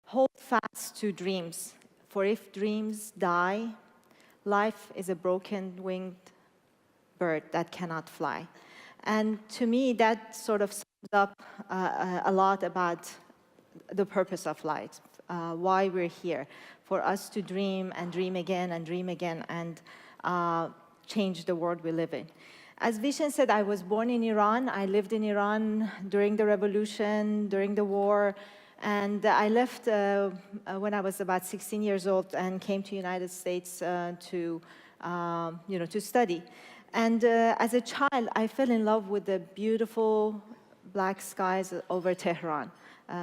Hold fast to dreams, for if dreams die, life is a broken winged bird that cannot fly. And to me, that sort of sums up a lot about the purpose of life, why we're here, for us to dream and dream again and dream again and change the world we live in. As Vishen said, I was born in Iran. I lived in Iran during the revolution, during the war, and I left when I was about 16 years old and came to the United States to study. And as a child, I fell in love with the beautiful black skies over Tehran,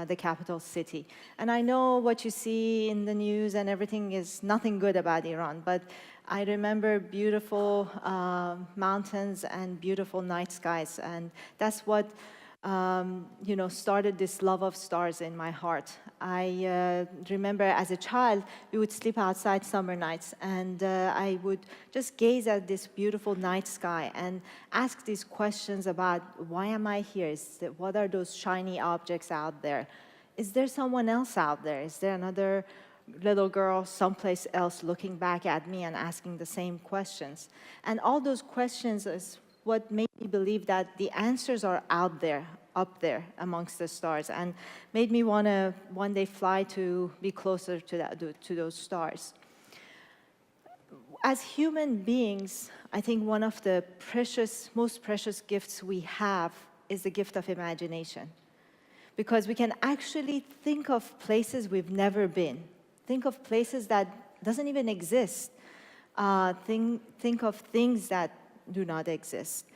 the capital city. And I know what you see in the news and everything is nothing good about Iran, but I remember beautiful mountains and beautiful night skies, and that's what started this love of stars in my heart. I remember as a child, we would sleep outside summer nights, and I would just gaze at this beautiful night sky and ask these questions about why am I here? What are those shiny objects out there? Is there someone else out there? Is there another little girl someplace else looking back at me and asking the same questions? And all those questions is what made me believe that the answers are out there, up there amongst the stars, and made me want to one day fly to be closer to those stars. As human beings, I think one of the most precious gifts we have is the gift of imagination, because we can actually think of places we've never been, think of places that doesn't even exist, think of things that do not exist,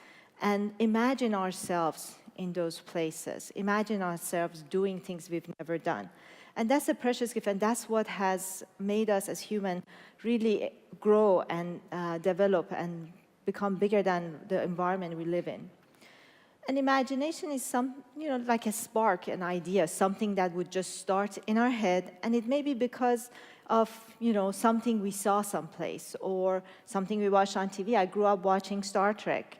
and imagine ourselves in those places, imagine ourselves doing things we've never done. And that's a precious gift, and that's what has made us as humans really grow and develop and become bigger than the environment we live in. And imagination is like a spark, an idea, something that would just start in our head, and it may be because of something we saw someplace or something we watched on TV. I grew up watching Star Trek,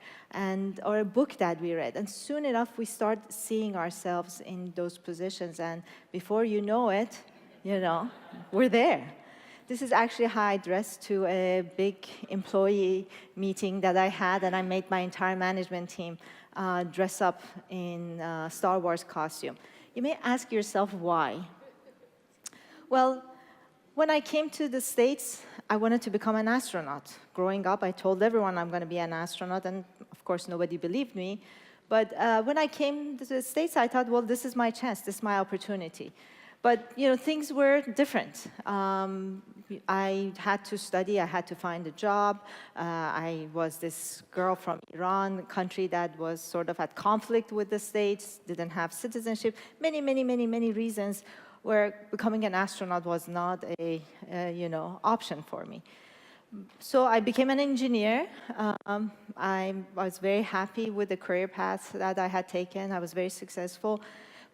or a book that we read, and soon enough we start seeing ourselves in those positions, and before you know it, we're there. This is actually how I dressed to a big employee meeting that I had, and I made my entire management team dress up in Star Wars costume. You may ask yourself why. Well, when I came to the States, I wanted to become an astronaut. Growing up, I told everyone I'm going to be an astronaut, and of course, nobody believed me. But when I came to the States, I thought, well, this is my chance, this is my opportunity. But things were different. I had to study, I had to find a job. I was this girl from Iran, a country that was sort of at conflict with the States, didn't have citizenship, many, many, many, many reasons where becoming an astronaut was not a option for me. So I became an engineer. I was very happy with the career path that I had taken. I was very successful.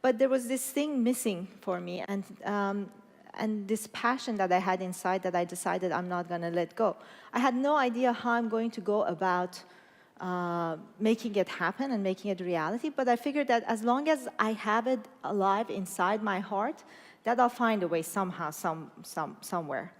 But there was this thing missing for me, and this passion that I had inside that I decided I'm not going to let go. I had no idea how I'm going to go about making it happen and making it reality, but I figured that as long as I have it alive inside my heart, that I'll find a way somehow, somewhere.